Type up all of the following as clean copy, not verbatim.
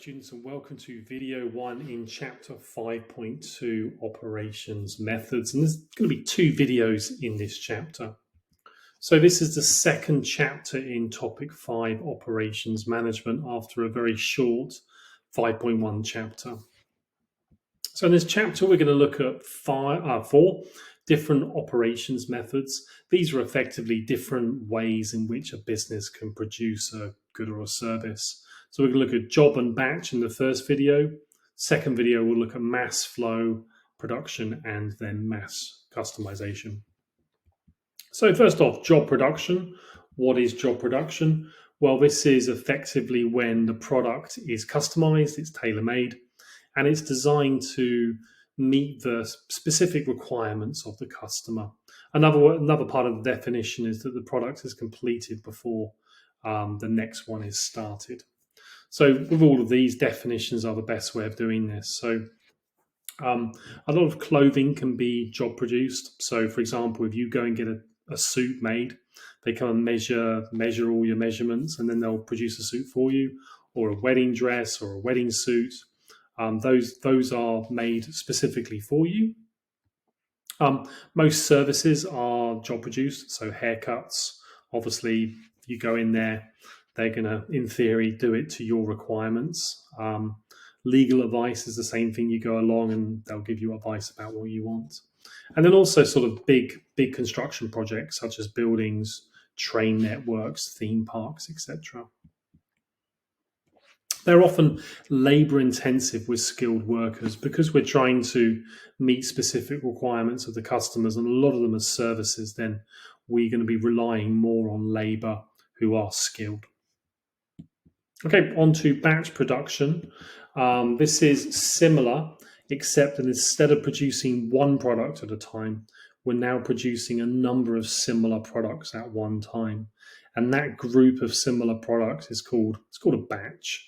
students, and welcome to video 1 in chapter 5.2 operations methods. And there's going to be 2 videos in this chapter. So this is the second chapter in topic 5 operations management after a very short 5.1 chapter. So in this chapter we're going to look at 4 different operations methods. These are effectively different ways in which a business can produce a good or a service. So we're going to look at job and batch in the first video. Second video, we'll look at mass flow, production, and then mass customization. So first off, job production. What is job production? Well, this is effectively when the product is customized, it's tailor-made, and it's designed to meet the specific requirements of the customer. Another part of the definition is that the product is completed before the next one is started. So with all of these, definitions are the best way of doing this. So a lot of clothing can be job produced. So for example, if you go and get a suit made, they come and measure all your measurements, and then they'll produce a suit for you, or a wedding dress or a wedding suit. Those are made specifically for you. Most services are job produced. So haircuts, obviously, you go in there, they're going to, in theory, do it to your requirements. Legal advice is the same thing. You go along and they'll give you advice about what you want. And then also sort of big construction projects such as buildings, train networks, theme parks, etc. They're often labor intensive with skilled workers because we're trying to meet specific requirements of the customers, and a lot of them are services. Then we're going to be relying more on labor who are skilled. Okay, on to batch production. This is similar, except that instead of producing one product at a time, we're now producing a number of similar products at one time. And that group of similar products is called a batch.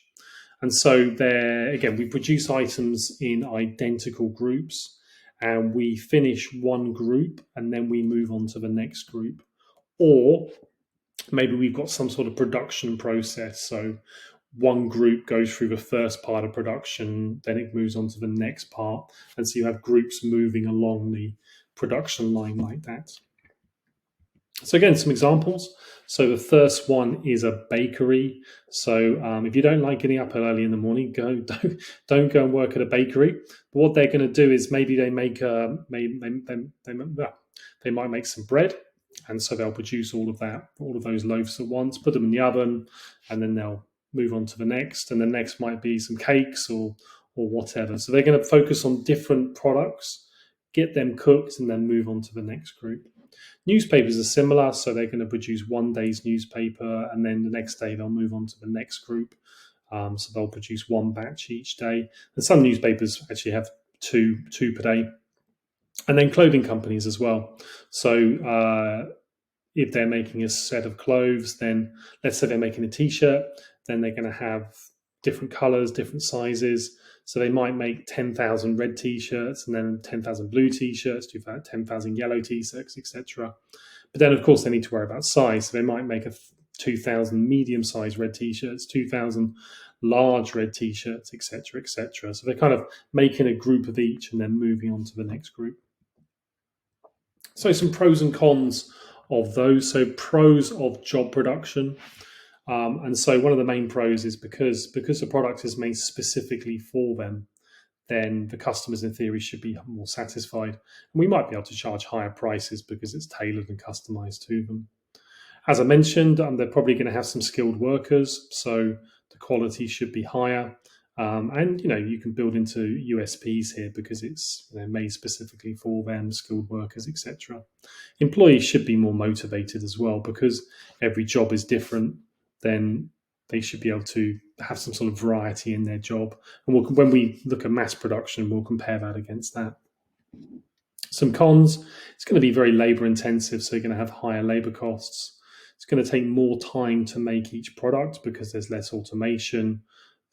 And so there, again, we produce items in identical groups, and we finish one group and then we move on to the next group. Or maybe we've got some sort of production process. So one group goes through the first part of production, then it moves on to the next part. And so you have groups moving along the production line like that. So again, some examples. So the first one is a bakery. So if you don't like getting up early in the morning, don't go and work at a bakery. But what they're going to do is maybe they make they might make some bread, and so they'll produce all of those loaves at once, put them in the oven, and then they'll move on to the next. And the next might be some cakes or whatever. So they're going to focus on different products, get them cooked, and then move on to the next group. Newspapers are similar, so they're going to produce one day's newspaper, and then the next day they'll move on to the next group. So they'll produce one batch each day. And some newspapers actually have two per day. And then clothing companies as well. So if they're making a set of clothes, then let's say they're making a t-shirt, then they're going to have different colors, different sizes. So they might make 10,000 red t-shirts, and then 10,000 blue t-shirts, 10,000 yellow t-shirts, etc. But then, of course, they need to worry about size. So they might make 2,000 medium-sized red t-shirts, 2,000 large red t-shirts, etc., etc. So they're kind of making a group of each and then moving on to the next group. So some pros and cons of those. So pros of job production. And so one of the main pros is because the product is made specifically for them, then the customers in theory should be more satisfied. And we might be able to charge higher prices because it's tailored and customized to them. As I mentioned, they're probably going to have some skilled workers, so the quality should be higher. And you can build into USPs here because it's made specifically for them, skilled workers, etc. Employees should be more motivated as well because every job is different. Then they should be able to have some sort of variety in their job. And when we look at mass production, we'll compare that against that. Some cons: it's going to be very labor intensive, so you're going to have higher labor costs. It's going to take more time to make each product because there's less automation.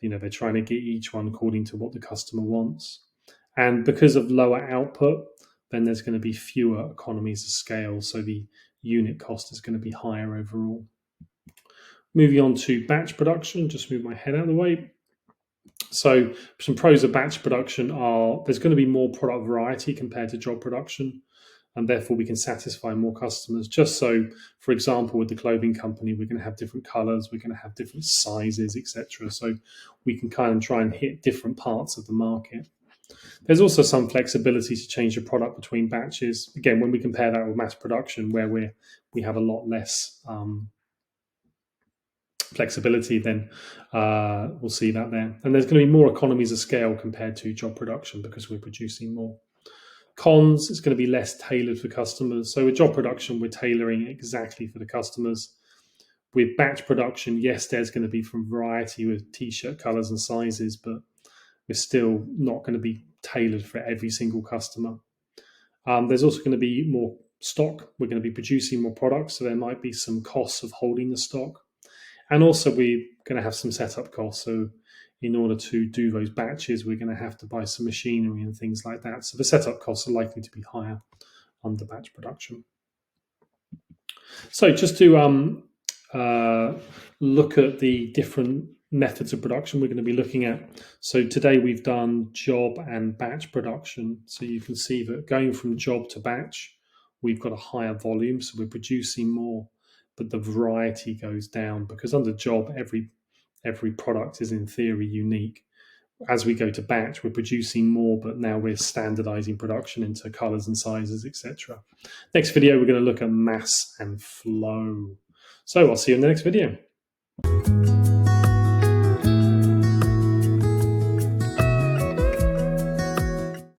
They're trying to get each one according to what the customer wants. And because of lower output, then there's going to be fewer economies of scale. So the unit cost is going to be higher overall. Moving on to batch production, just move my head out of the way. So some pros of batch production are there's going to be more product variety compared to job production, and therefore we can satisfy more customers. Just so, for example, with the clothing company, we're going to have different colors, we're going to have different sizes, etc. So we can kind of try and hit different parts of the market. There's also some flexibility to change the product between batches. Again, when we compare that with mass production, where we have a lot less flexibility, then we'll see that there. And there's going to be more economies of scale compared to job production because we're producing more. Cons, it's going to be less tailored for customers. So with job production, we're tailoring exactly for the customers. With batch production, yes, there's going to be from variety with t-shirt colors and sizes, but we're still not going to be tailored for every single customer. There's also going to be more stock. We're going to be producing more products, so there might be some costs of holding the stock. And also we're going to have some setup costs. So in order to do those batches, we're going to have to buy some machinery and things like that. So the setup costs are likely to be higher under batch production. So just to look at the different methods of production we're going to be looking at. So today we've done job and batch production. So you can see that going from job to batch, we've got a higher volume. So we're producing more, but the variety goes down because under job, every product is in theory unique. As we go to batch, we're producing more, but now we're standardizing production into colors and sizes, etc. Next video, we're going to look at mass and flow. So I'll see you in the next video.